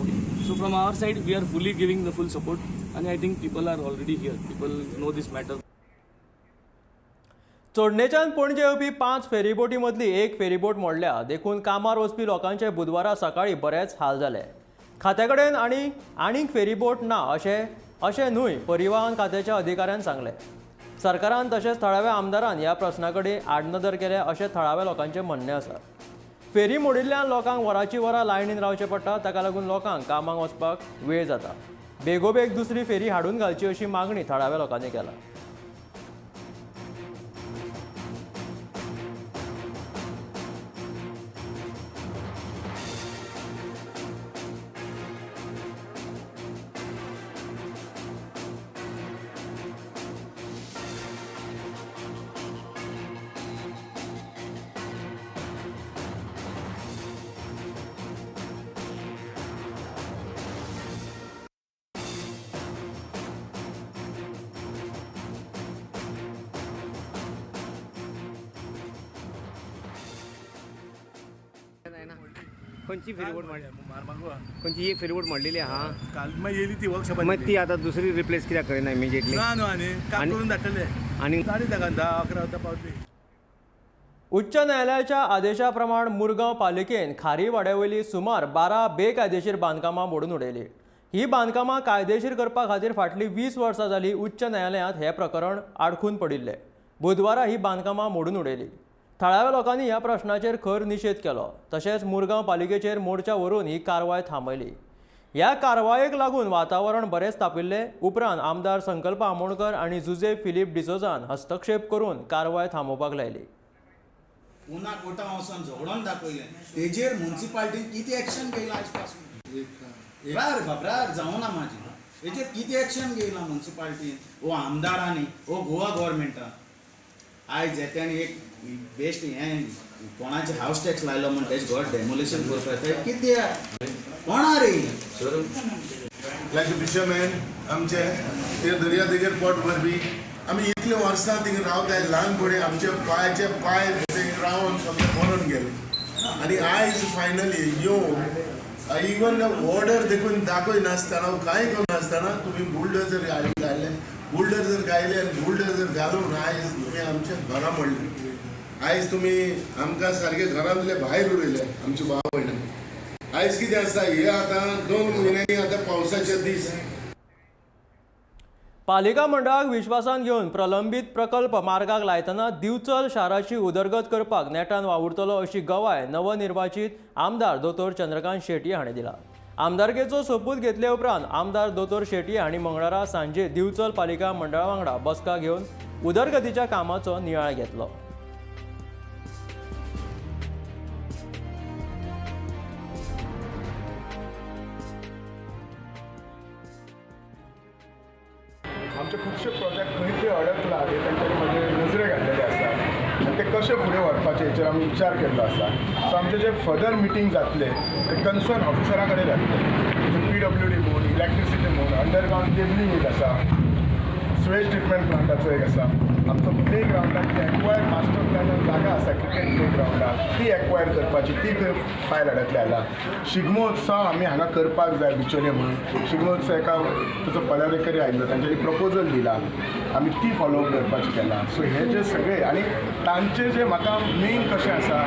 Okay. So from our side, we are fully giving the full support, and I think people are already here. People know this matter. चोडणेच्यान पणजे येवपी 5 फेरीबोटी मदली एक ferryboat मोडल्या देखून कामार वचपी लोकांचे बुधवारा सकाळी बरेच हाल जाले. खात्या कडेन आनीक फेरीबोट ना अशें न्हय परिवहन खात्याच्या अधिकाऱ्यान सांगले. सरकारान तशेंच थळाव्या आमदारान ह्या प्रस्नाकडे आडनदर केले अशें थळाव्या लोकांचें म्हणणें आसा. फेरी मोडिल्ल्यान लोकांक वरांची वरां लायनीन रावचें पडटा. ताका लागून लोकांक कामाक वचपाक वेळ जाता. बेगोबेग दुसरी फेरी हाडून घालची अशी मागणी थळाव्या लोकांनी केला. कोणची फेरीबोट कोणची एक फेरीबोट मोडलेली हा काल मग येली ती वर्कशॉप मग ती आता दुसरी रिप्लेस कित्याक करिना इमिजिएटली आणि काम करून धाडटले आणि गाडी ताका 10-11 वता पावतली. उच्च न्यायालयाच्या आदेशाप्रमाण मुरगांव पालिकेन खारी वाड्यावयली सुमार 12 बेकायदेशीर बांदकामां मोडून उडयली. ही बांदकामां कायदेशीर करपा खातीर फाटलीं 20 वर्सां जालीं उच्च न्यायालयांत हें प्रकरण आडखून पडिल्लें. बुधवारा ही बांदकामां मोडून उडयली. थळाव्या लोकांनी ह्या प्रश्नाचेर खर निशेध केलो. तशेंच मुरगांव पालिकेचेर मोर्चा व्हरून ही कारवाय थांबयली. ह्या कारवायेक लागून वातावरण बरेंच तापिल्लें. उपरांत आमदार संकल्प आमोणकर आनी जुझेफ फिलिप डिसोजान हस्तक्षेप करून कारवाय थांबोवपाक लायली. पुन्हा कोर्टान वचून झगडून दाखयलें तेजेर म्युनिसिपालिटीन कितें एक्शन घेयला आयज पासून घबराट जावना म्हाजी. हेजेर कितें एक्शन घेयला म्युनिसिपालिटीन वो आमदारांनी वो गोवा गव्हर्मेंटान. आयज येत्यान एक बेस्ट हें कोणाचे हावस टॅक्स लायलो म्हण तेजे घर डेमोलेशन करता ते कितें कोणा रे लायक फिशरमॅन आमचे ते दर्या देगेर पोट भरपी आमी इतले वर्सां थिंगा रावताय. ल्हानपणी आमचे पांय थिंगा रावन सगळे मरून गेले आनी आयज फायनली येवन इवन ऑर्डर देखून दाखय नासतना कांय करनासतना तुमी बुलडोजर घायले बुलडोजर घायले आनी बुलडोजर घालून आयज तुमी आमचे घरां मोडली. आयज तुमी आमकां सारके घरांतले भायर उडयले आमचे भाव भयणां. आयज कितें आसा हे आतां 2 म्हयन्यांनी आतां पावसाचे दीस पालिका मंडळाक विश्वासान घेवन प्रलंबीत प्रकल्प मार्गाक लायतना दिवचल शाराची उदरगत करपाक नेटान वावुरतलो अशी गवाय नवनिर्वाचित आमदार दोतोर चंद्रकांत शेटये हांणी दिला. आमदारकेचो सोपूत घेतले उपरांत आमदार दोतोर शेटये हांणी मंगळारा सांजे दिवचल पालिका मंडळा वांगडा बसका घेवन उदरगतीच्या कामाचो नियाळ घेतलो. आमचे खुबशे प्रोजेक्ट खंय ते अडकला ते तांच्यांनी म्हणजे नजरे घातलेले आसा आनी ते कशे फुडें व्हरपाचे हेचेर आमी विचार केल्लो आसा. सो आमचे जे फर्दर मिटींग जातले ते कन्सर्न ऑफिसरा कडेन जातले. PWD म्हूण इलेक्ट्रिसिटी म्हूण अंडरग्रावंड केबलिंग एक आसा, स्वेज ट्रिटमेंट प्लांटाचो एक आसा, आमचो प्ले ग्रावंडाक एक्वायर मास्टर प्लॅनान जागा आसा क्रिकेट प्ले ग्रावंडाक ती एक्वायर करपाची ती फायल हाडतले आला. शिगमो उत्सव आमी हांगा करपाक जाय बिचोले म्हणून. शिगमो उत्सव एका तुजो पदाधिकारी आयिल्लो तांच्यांनी प्रपोजल दिला आमी ती फॉलोअप करपाचें केलां. सो हे जे सगळे आनी तांचे जे म्हाका मेन कशें आसा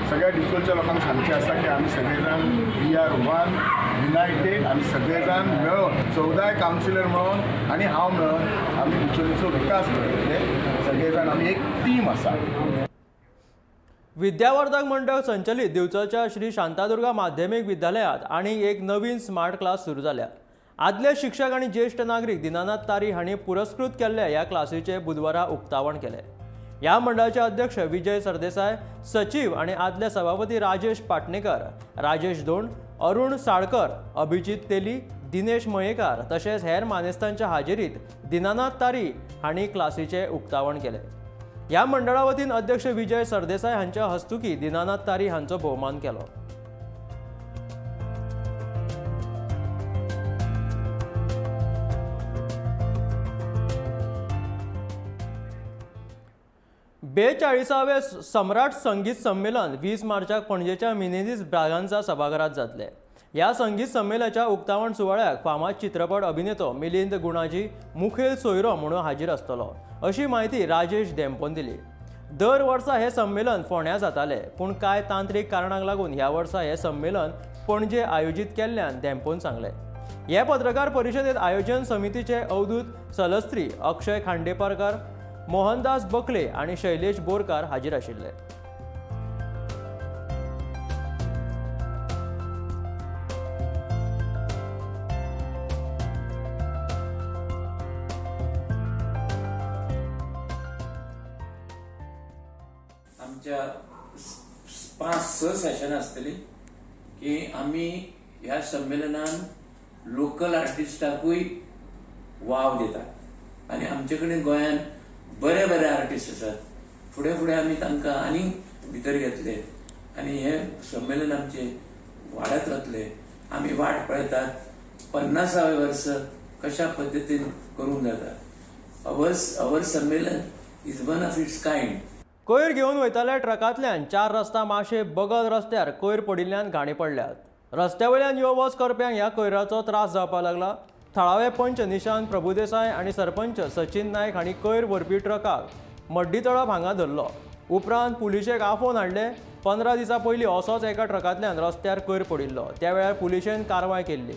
सगळ्या डिस्ट्रिक्टच्या लोकांक सांगचें आसा की आमी सगळे जाण वी आर वन युनायटेड. आमी सगळे जाण मेळून 14 कावन्सिलर मेळून आनी हांव मेळून आमी बिचोलीचो विकास करतले. सगळे जाण आमी एक टीम आसा. विद्यावर्धक मंडळ संचलित दिवचलच्या श्री शांतादुर्गा माध्यमिक विद्यालयात आनी एक नवीन स्मार्ट क्लास सुरू जाल्या. आदले शिक्षक आनी ज्येष्ठ नागरीक दिनानाथ तारी हांणी पुरस्कृत केल्ल्या ह्या क्लासीचे बुधवारा उक्तावण केले. ह्या मंडळाचे अध्यक्ष विजय सरदेसाय, सचिव आनी आदले सभापती राजेश पाटणेकर, राजेश दोंड, अरुण साळकर, अभिजीत तेली, दिनेश मयेकार तशेंच हेर मानेस्तांच्या हाजेरीत दिनानाथ तारी हांणी क्लासीचे उक्तावण केले. ह्या मंडळा वतीन अध्यक्ष विजय सरदेसाय हांच्या हस्तुकी दिनानाथ तारी हांचो भोवमान केलो. बेचाळीसावे सम्राट संगीत संमेलन 20 मार्चाक पणजेच्या मिनेझीस ब्रागांझा सभाघरात जातले. ह्या संगीत संमेलनाच्या उक्तावण सुवाळ्याक फामाद चित्रपट अभिनेतो मिलिंद गुणाजी मुखेल सोयरो म्हणून हाजीर आसतलो अशी माहिती राजेश देंपोन दिली. दर वर्सा हे संमेलन फोंड्या जाताले पूण कांय तांत्रीक कारणांक लागून ह्या वर्सा हे संमेलन पणजे आयोजीत केल्ल्यान देंपोन सांगले. हे पत्रकार परिशदेत आयोजन समितीचे अवधूत सलस्त्री, अक्षय खांडेपारकार, मोहनदास बकले आणि शैलेश बोरकार हाजीर आशिल्ले. आमच्या 5-6 सेशन आसतली की आमी ह्या संमेलनान लोकल आर्टिस्टाकूय वाव दितात आनी आमचे कडेन गोंयान बरे बरे आर्टिस्ट आसात. फुडें फुडें आमी तांकां आनी भितर घेतले आनी हे संमेलन आमचे वाडत वतले. आमी वाट पळयतात 50वें वर्स कशा पद्दतीन करूंक जाता. अवर संमेलन is one of its kind. कोयर घेवन वयताल्या ट्रकांतल्यान 4 रस्ता माशे बगल रस्त्यार कोयर पडिल्ल्यान घाणी पडल्यात. रस्त्या वयल्यान यो वच करप्यांक ह्या कोयराचो त्रास जावपाक लागला. थळावे पंच निशांत प्रभुदेसाय आनी सरपंच सचिन नायक हांणी कोयर व्हरपी ट्रकाक मड्डी तळप हांगा धरलो. उपरांत पुलिशेक आफोवन हाडले. 15 दिसां पयलीं असोच एका ट्रकांतल्यान रस्त्यार कोयर पडिल्लो. त्या वेळार पुलिशेन कारवाय केल्ली.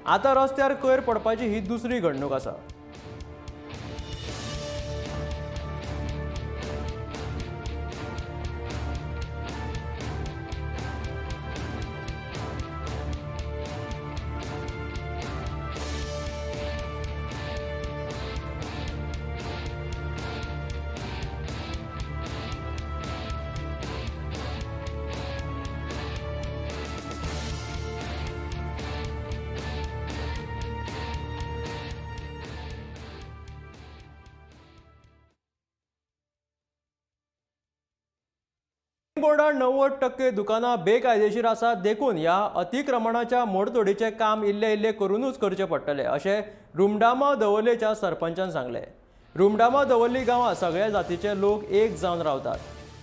आतां रस्त्यार कोयर पडपाची ही दुसरी घडणूक आसा. बोर्डान 90% दुकानां बेकायदेशीर आसात देखून ह्या अतिक्रमणाच्या मोडतोडीचे काम इल्ले इल्ले करूनच करचे पडटले अशें रुमडामा दवर्लेच्या सरपंचान सांगले. रुमडामा दवर्ली गांवांत सगळ्या जातीचे लोक एक जावन रावतात.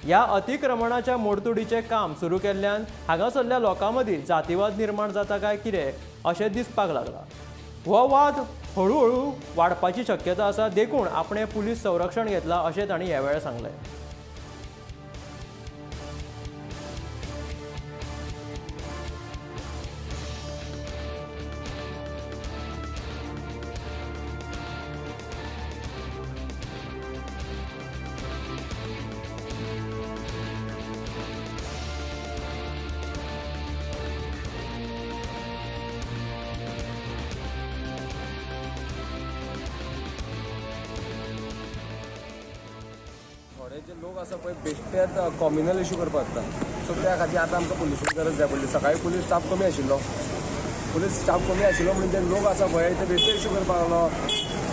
ह्या अतिक्रमणाच्या मोडतोडीचे काम सुरू केल्ल्यान हांगासरल्या लोकां मदीं जातीवाद निर्माण जाता काय कितें अशें दिसपाक लागला. हो वाद हळूहळू वाडपाची शक्यता आसा देखून आपणे पुलीस संरक्षण घेतला अशें तांणी ह्या वेळार सांगलें. थोडे जे लोक आसा पळय बेश्टेच कॉम्युनल इशू करपाक लागता सो त्या खातीर आतां आमकां पुलिसाची गरज जाय पडली सकाळीं पुलीस स्टाफ कमी आशिल्लो म्हणजे जे लोक आसा पळय ते बेश्टे इशू करपाक लागलो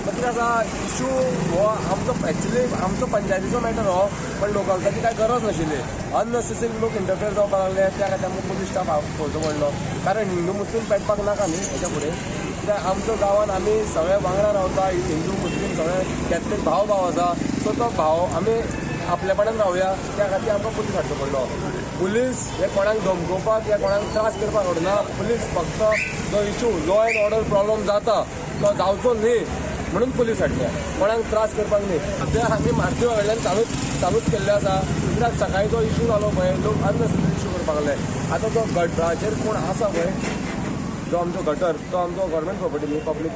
मागीर कितें आसा इशू हो आमचो एक्चुली आमचो पंचायतीचो मॅटर हो पण लोकलताची कांय गरज नाशिल्ली अननेसेसरी लोक इंटरफियर जावपाक लागले त्या खातीर आमकां पुलीस स्टाफ पळोवचो पडलो कारण हिंदू मुस्लीम पेटपाक नाका न्ही हेच्या फुडें कित्याक आमच्या गांवांत आमी सगळे वांगडा रावता हिंदू मुस्लीम सगळे कॅथलीक भाव आसा सो तो भाव आमी आपलेपणान रावया त्या खातीर आमकां पुलीस हाडचो पडलो पुलीस हे कोणाक धमकोवपाक या कोणाक त्रास करपाक हाडना पुलीस फक्त जो issue law end order problem जाता तो जावचो न्ही म्हणून पुलीस हाडल्या कोणाक त्रास करपाक न्ही सद्या आमी मार्केट कडल्यान चालूच केल्ले आसा कित्याक सकाळी जो इशू जालो पळय लोक अननेसेसरी इशू करपाक लागले आतां तो गटराचेर कोण आसा पळय जो आमचो गटर तो आमचो गव्हर्मेंट प्रॉपर्टी न्ही पब्लीक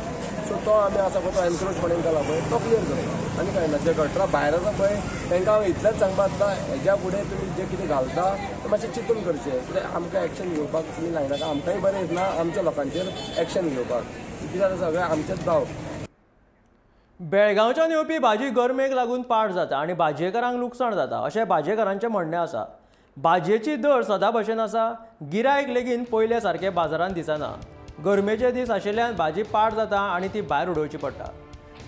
सो तो आमी आसा पळय तो एनक्रोचमेंट केला पळय तो क्लियर करता आनी कांय ना जे गटरा भायर आसा पळय तांकां हांव इतलेंच सांगपाक जाता हेज्या फुडें तुमी जे कितें घालता तें मातशें चिंतून करचें कित्याक आमकां एक्शन घेवपाक तुमी लायनाका आमकांय बरें दिसना आमच्या लोकांचेर एक्शन घेवपाक कित्याक सगळें आमचेच गांव बेळगांवच्यान येवपी भाजी गरमेक लागून पाड जाता आनी भाजयेकारांक लुकसाण जाता अशें भाजयेकारांचें म्हणणें आसा भाजयेची दर सदा भशेन आसा गिरायक लेगीत पयले सारके बाजारांत दिसना गरमेचे दीस आशिल्ल्यान भाजी पाड जाता आनी ती भायर उडोवची पडटा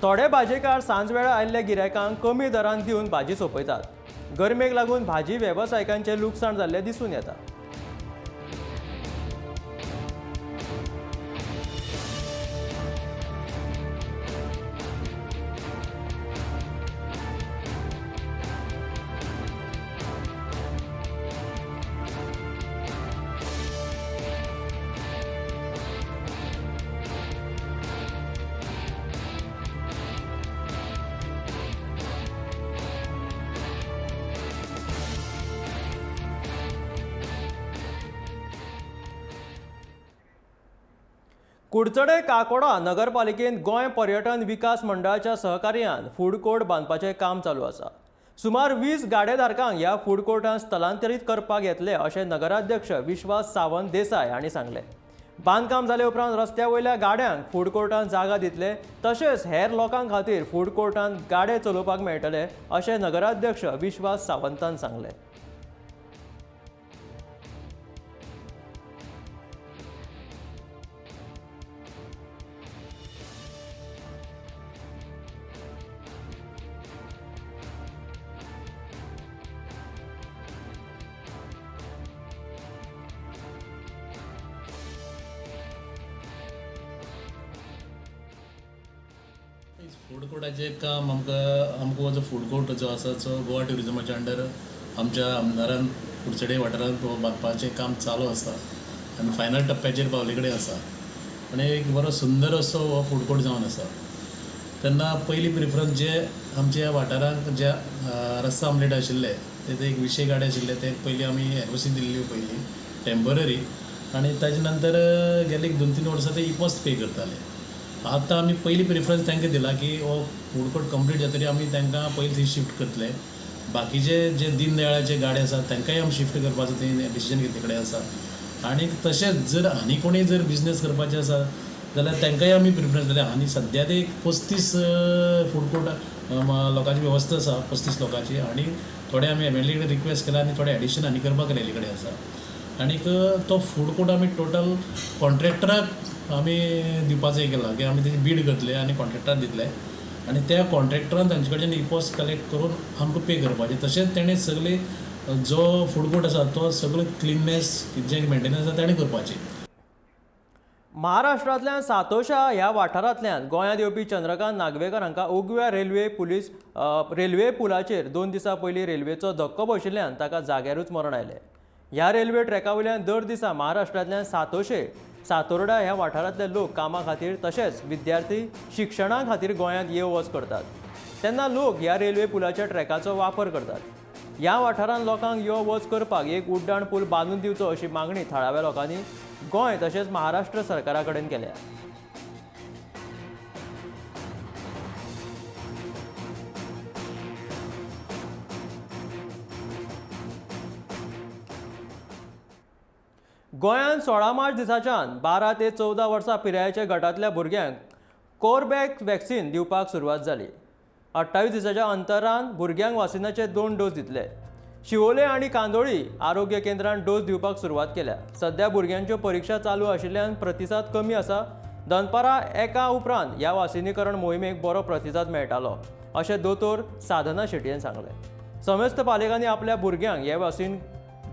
थोडे भाजयेकार सांज वेळा आयिल्ल्या गिरायकांक कमी दरान दिवन भाजी सोंपयतात गरमेक लागून भाजी वेवसायिकांचें लुकसाण जाल्लें दिसून येता कुडचडे काकोडा नगरपालिकेन गोंय पर्यटन विकास मंडळाच्या सहकार्यान फूड कोर्ट बांदपाचें काम चालू आसा सुमार 20 गाडेधारकांक ह्या फूड कोर्टांत स्थलांतरीत करपाक येतले अशें नगराध्यक्ष विश्वास सावंत देसाय हांणी सांगलें बांदकाम जाले उपरांत रस्त्या वयल्या गाड्यांक फूड कोर्टांत जागा दितले तशेंच हेर लोकां खातीर फूड कोर्टांत गाडे चलोवपाक मेळटले अशें नगराध्यक्ष विश्वास सावंतान सांगलें फूड कोर्टाचें काम आमकां जो फूड कोर्ट जो आसा तो गोवा ट्युरिजमाच्या अंडर आमच्या आमदारान कुडचडे वाठारांत तो बांदपाचें काम चालू आसा आनी फायनल टप्प्याचेर पावले कडेन आसा आनी एक बरो सुंदर असो हो फूड कोर्ट जावन आसा तेन्ना पयली प्रिफरन्स जे आमच्या वाठारांत जे रस्सा आमलेट आशिल्ले ते एक 200 गाडे आशिल्ले ते पयलीं आमी एनओसी दिल्ली पयलीं टेम्पररी आनी ताजे नंतर गेले 2-3 वर्सां ते इपोस्ट पे करताले आतां आमी पयली प्रिफरन्स तांकां दिला की हो फूड कोर्ट कंप्लीट जातरी आमी तांकां पयलीं थंय शिफ्ट करतले बाकीचे जे दीन दयाळाचे गाडे आसात तांकांय आमी शिफ्ट करपाचो थंय डिसिजन घेतले कडेन आसा आनी तशेंच जर आनी कोणूय जर बिजनेस करपाचें आसा जाल्यार तांकांय आमी प्रिफरन्स दिल्या आनी सद्या ते 35 फूड कोर्ट लोकांची वेवस्था आसा 35 लोकांची आनी थोडे आमी एमएलए कडेन रिक्वेस्ट केला आनी थोडे एडिशन आनी करपाक रेली कडेन आसा आनीक तो फूड कोर्ट आमी टोटल कॉन्ट्रॅक्टराक आमी दिवपाचो हें केला की आमी तेजी बीड करतले आनी कॉन्ट्रॅक्टाक दितले आनी त्या कॉन्ट्रॅक्टरान तांचे कडच्यान इपोस्ट कलेक्ट करून आमकां पे करपाचें तशेंच तेणें सगळे जो फूड कोर्ट आसा तो सगळो क्लिननेस जे मेंटेनन्स आसा ताणें करपाची महाराष्ट्रांतल्यान सातोशा ह्या वाठारांतल्यान गोंयांत येवपी चंद्रकांत नागवेकर हांकां ओगव्या रेल्वे पुलाचेर 2 दिसां पयलीं रेल्वेचो धक्को बशिल्ल्यान ताका जाग्यारूच मरण आयलें ह्या रेल्वे ट्रॅका वयल्यान दर दिसा महाराष्ट्रांतल्यान सातोर्डा ह्या वाठारांतले लोक कामा खातीर तशेंच विद्यार्थी शिक्षणा खातीर गोंयांत येव वच करतात तेन्ना लोक ह्या रेल्वे पुलाच्या ट्रॅकाचो वापर करतात ह्या वाठारांत लोकांक यो वच करपाक एक उड्डाण पूल बांदून दिवचो अशी मागणी थळाव्या लोकांनी गोंय तशेंच महाराष्ट्र सरकारा कडेन केल्या गोंयांत 16 मार्च दिसाच्यान 12 ते 14 वर्सां पिरायेच्या गटांतल्या भुरग्यांक कोर्बेवॅक्स वॅक्सिन दिवपाक सुरवात जाली 28 दिसाच्या अंतरान भुरग्यांक वासिनाचे 2 डोस दितले. शिवोले आनी कांदोळी आरोग्य केंद्रांत डोस दिवपाक सुरवात केल्या. सध्या भुरग्यांच्यो परीक्षा चालू आशिल्ल्यान प्रतिसाद कमी आसा. दनपारां 1 उपरांत ह्या वासिनीकरण मोहिमेक बरो प्रतिसाद मेळटालो अशें दोतोर साधना शेटयेन सांगलें. समेस्त पालकांनी आपल्या भुरग्यांक हे वासीन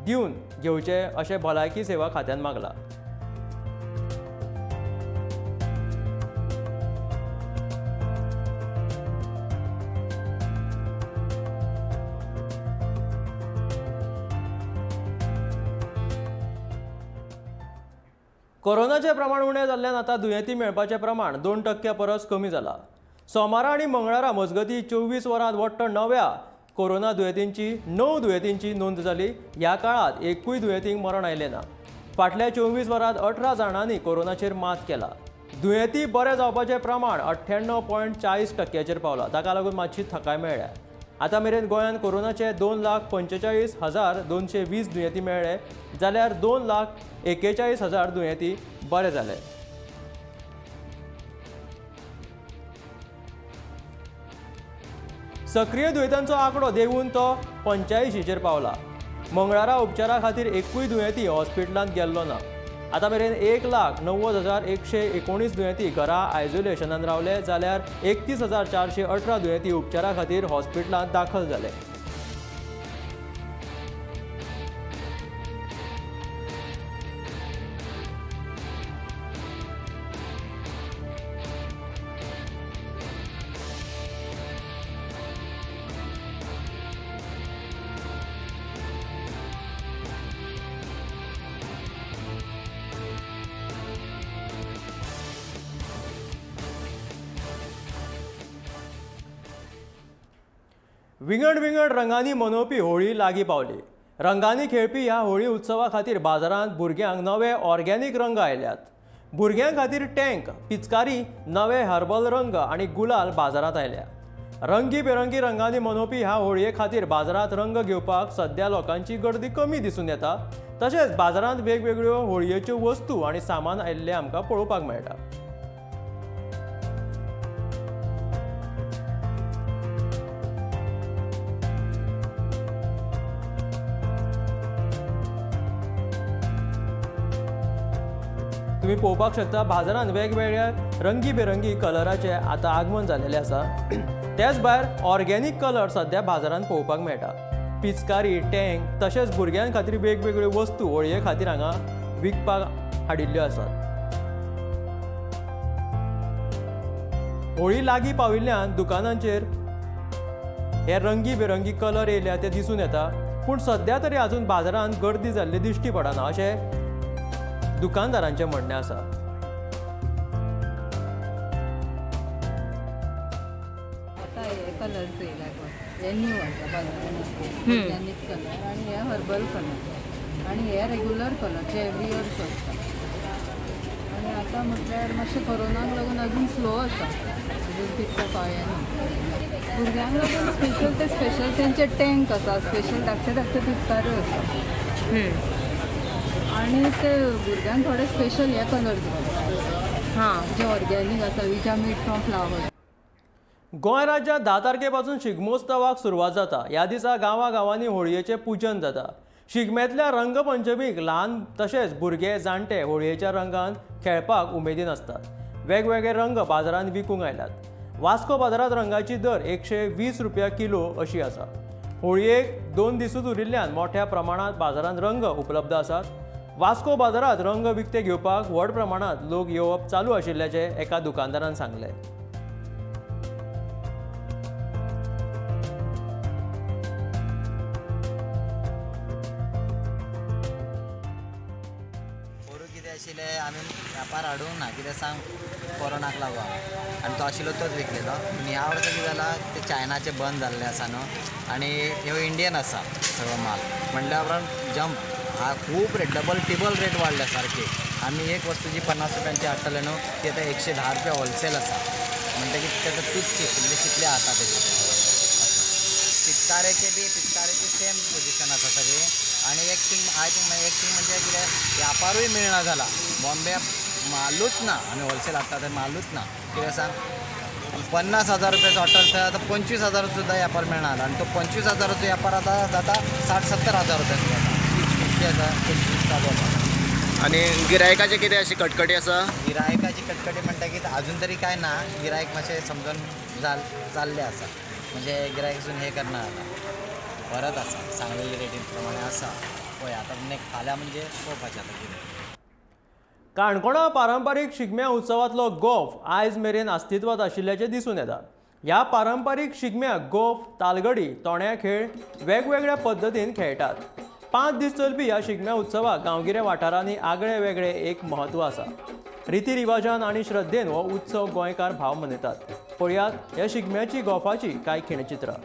दिवन घेवचे अशें भलायकी सेवा खात्यान मागलां. कोरोनाचे प्रमाण उणें जाल्ल्यान आतां दुयेंती मेळपाचें प्रमाण 2% परस कमी जालां. सोमारा आनी मंगळारा मजगतीं 24 वरांत वट्ट नव्या कोरोना दुयेंतींची 9 दुयेंतींची नोंद जाली. ह्या काळात एकूय दुयेंतींक मरण आयलें ना. फाटल्या 24 वरांत 18 जाणांनी कोरोनाचेर मात केला. दुयेंती बरे जावपाचें प्रमाण 98.40% पावलां. ताका लागून मातशी थाकाय मेळ्ळ्या. आतां मेरेन गोंयांत कोरोनाचे 2,45,220 दुयेंती मेळ्ळे जाल्यार 2,41,000 दुयेंती बरे जाले. सक्रिय दुयेंतांचो आंकडो देंवून तो 85चेर पावला. मंगळारा उपचारा खातीर एकूय दुयेंती हॉस्पिटलांत गेल्लो ना. आतां मेरेन 1,90,119 दुयेंती घरा आयसोलेशनान रावले जाल्यार 31,418 दुयेंती उपचारा खातीर हॉस्पिटलांत दाखल जाले. विंगड विंगड रंगांनी मनोवपी होळी लागीं पावली. रंगांनी खेळपी ह्या होळी उत्सवा खातीर बाजारांत भुरग्यांक नवे ऑर्गेनिक रंग आयल्यात. भुरग्यां खातीर टँक, पिचकारी, नवे हर्बल रंग आनी गुलाल बाजारांत आयल्या. रंगीबेरंगी रंगांनी मनोवपी ह्या होळये खातीर बाजारांत रंग घेवपाक सध्या लोकांची गर्दी कमी दिसून येता. तशेंच बाजारांत वेगवेगळ्यो होळयेच्यो वस्तू आनी सामान आयिल्लें आमकां पळोवपाक मेळटा. तुम्ही पळोवपाक शकता बाजारांत वेगवेगळ्या रंगीबेरंगी कलराचे आतां आगमन जालेलें आसा. त्याच भायर ऑर्गेनीक कलर सध्या बाजारांत पळोवपाक मेळटा. पिचकारी, टँक तशेंच भुरग्यां खातीर वेगवेगळ्यो वस्तू होळये खातीर हांगा विकपाक हाडिल्ल्यो आसात. होळी लागीं पाविल्ल्यान दुकानांचेर हे रंगीबेरंगी कलर येयल्या ते दिसून येता. पूण सध्या तरी आजून बाजारांत गर्दी जाल्ली दिश्टी पडना अशें दुकानदारांचें म्हणणें आसा. आता हे कलर्स येयल्या हे न्यू आसा ऑर्गेनीक कलर आनी हे हर्बल कलर आनी हे रेग्युलर कलर जे एवरी इयर चलता. आनी आतां म्हटल्यार मातशें कोरोनाक लागून अजून स्लो आसा. अजून तितको कळ्ळें ना. भुरग्यांक लागून स्पेशल ते स्पेशल तेंचे टँक आसा. स्पेशल धाकटे धाकटे पिचकाऱ्यो आसा. आणि ते भुरग्यांक थोडे स्पेशल हे कलर्स जे ऑर्गेनीक आसा which are made from flower. Goa राज्यांत 10 तारखेपासून शिगमोत्सवाक सुरवात जाता. ह्या दिसा गांवांनी होळयेचें पूजन जाता. शिगम्यातल्या रंगपंचमीक ल्हान तशेंच भुरगे जाणटे होळयेच्या रंगान खेळपाक उमेदीन असतात. वेगवेगळे रंग बाजारांत विकूंक आयल्यात. वास्को बाजारांत रंगाची दर 120 रुपया किलो अशी आसा. होळयेक 2 दिसूच उरिल्ल्यान मोठ्या प्रमाणांत बाजारांत रंग उपलब्ध आसात. वास्को बाजारांत रंग विकते घेवपाक व्हड प्रमाणांत लोक येवप चालू आशिल्ल्याचें एका दुकानदारान सांगलें. कितें आशिल्लें आमी व्यापार हाडूंक ना कित्याक सांग कोरोनाक लागून आनी तो आशिल्लो तोच विकलेलो. पूण ह्या वर्सा कितें जालां ते चायनाचे बंद जाल्ले आसा न्हू आनी ह्यो इंडियन आसा सगळो माल म्हटल्या उपरांत जंप खूब रेट डबल टिबल रेट वाडल्या सारकी. आमी एक वस्तू जी 50 रुपयांची हाडटले न्हू ती आतां 110 रुपया होलसेल आसा. म्हणटकीर तेका तीच चीप म्हणजे कितले आता तेजे पिचकारेची सेम पोजिशन आसा सगळी. आनी एक थिंग एक थिंग म्हणजे कितें व्यापारूय मेळना जाला. बॉम्बे मालूच ना आमी होलसेल हाडटा ते मालूच ना. कित्याक सांग 50,000 रुपयाचं हॉटेल थंय आता 25,000 सुद्धा व्यापार मेळना आणि तो 25,000 व्यापार आता जाता 60-70,000 रुपयाचो जाता इतकी चालू आसा. आणि गिरायकाचे कितें अशी कटकटी आसा? गिरायकाची कटकटी म्हणटा की अजून तरी काय ना, गिरायक मातशें समजून चालले आसा, म्हणजे गिरायकसून हे करना आता परत आसा सांगलेली रेटी प्रमाणे आसा. पळय आतां फाल्यां म्हणजे पळोवपाचें आता कितें. काणकोणा पारंपारीक शिगम्या उत्सवांतलो गोफ आयज मेरेन अस्तित्वात आशिल्ल्याचें दिसून येता. ह्या पारंपारीक शिगम्याक गोफ, तालगडी, तोण्या खेळ वेगवेगळ्या पद्दतीन खेळटात. 5 दीस चलपी ह्या शिगम्या उत्सवाक गांवगिऱ्या वाठारांनी आगळे वेगळे एक म्हत्व आसा. रितीरिवाजान आनी श्रद्धेन हो उत्सव गोंयकार भाव मनयतात. पळयात ह्या शिगम्याची गोफाची कांय खिणचित्रां.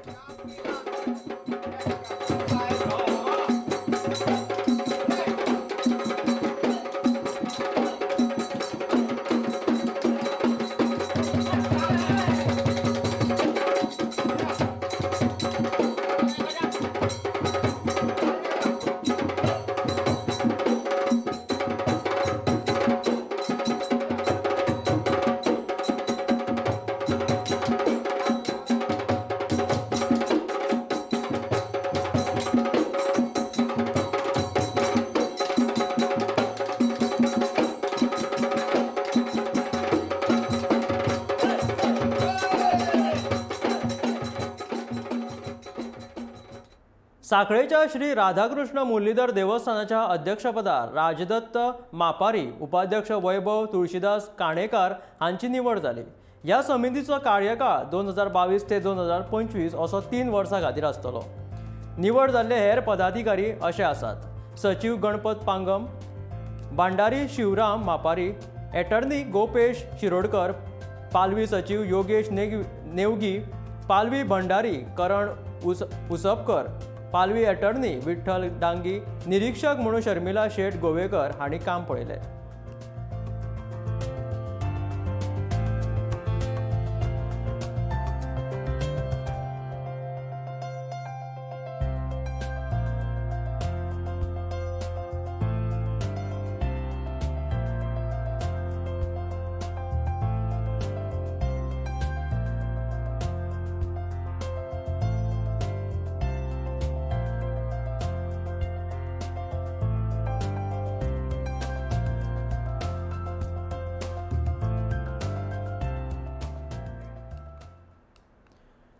साखळेच्या श्री राधाकृष्ण मुरलीधर देवस्थानाच्या अध्यक्षपदार राजदत्त मापारी, उपाध्यक्ष वैभव तुळशीदास काणेकार हांची निवड जाली. ह्या समितीचो कार्यकाळ 2022 ते 2025 असो 3 वर्सां खातीर आसतलो. निवड जाल्ले हेर पदाधिकारी अशे आसात: सचिव गणपत पांगम, भांडारी शिवराम मापारी, एटर्नी गोपेश शिरोडकर, पालवी सचिव योगेश नेवगी, पालवी भंडारी करण उसपकर, पालवी एटर्नी विठ्ठल डांगी, निरीक्षक म्हणून शर्मिला शेट गोवेकर हांणी काम पळयलें.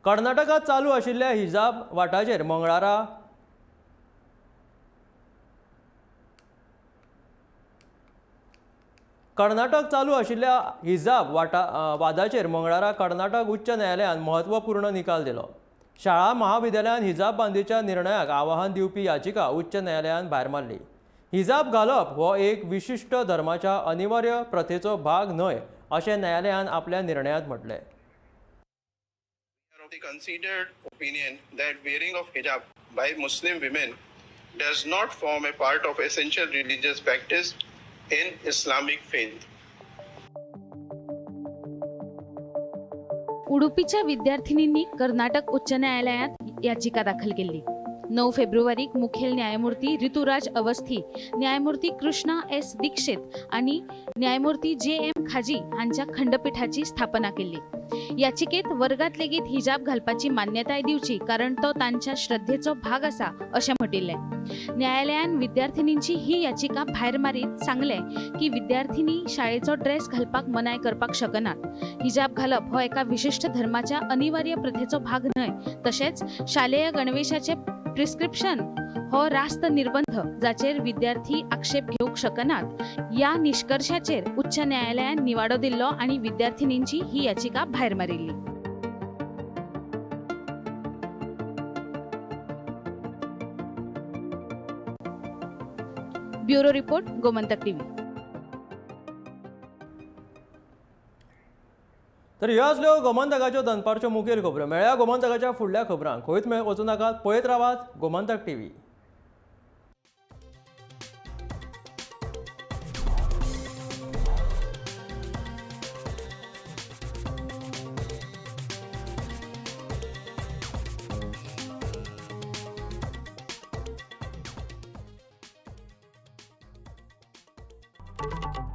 कर्नाटकात चालू आशिल्ल्या हिजाब वाटाचेर मंगळारा कर्नाटक चालू आशिल्ल्या हिजाब वादाचेर मंगळारा कर्नाटक उच्च न्यायालयान म्हत्वपूर्ण निकाल दिलो. शाळा महाविद्यालयान हिजाब बांदीच्या निर्णयाक आवाहन दिवपी याचिका उच्च न्यायालयान भायर मारली. हिजाब घालप हो एक विशिष्ट धर्माच्या अनिवार्य प्रथेचो भाग न्हय अशें न्यायालयान आपल्या निर्णयांत म्हटलें. The considered opinion that wearing of hijab by Muslim women does not form a part of essential religious practice in Islamic faith. उडुपीच्या विद्यार्थिनींनी कर्नाटक उच्च न्यायालयात याचिका दाखल केली. 9 फेब्रुवारीक मुखेल न्यायमूर्ती ऋतुराज अवस्थी, न्यायमूर्ती कृष्णा एस दीक्षित आणि न्यायमूर्ती JM खाजी हांच्या खंडपीठाची स्थापना केली. याचिकेत वर्गात लेगीत हिजाब घालपाची मान्यताय दिवची कारण तो तांच्या श्रद्धेचो भाग आसा अशें म्हटिल्लें. न्यायालयान विद्यार्थिनींची ही याचिका भायर मारीत सांगले की विद्यार्थिनी शाळेचो ड्रेस घालपाक मनाय करपाक शकनात. हिजाब घालप हो एका विशिष्ट धर्माच्या अनिवार्य प्रथेचो भाग न्हय. तशेंच शालेय गणवेशाचे प्रिस्क्रिप्शन हो रास्त निर्बंध जाचेर विद्यार्थी आक्षेप घेवंक शकनात. या निष्कर्षाचेर उच्च न्यायालयान निवाडो दिल्लो आणि विद्यार्थिनींची ही याचिका भायर मारिल्ली. Bureau report, Gomantak TV. तर ह्यो आसल्यो गोमंतकाच्यो दनपारच्यो मुखेल खबरो. मेळ्या गोमंतकाच्या फुडल्या खबरांक. खंयच वचूं नाकात, पळयत रावात गोमंतक टीव्ही. Thank you.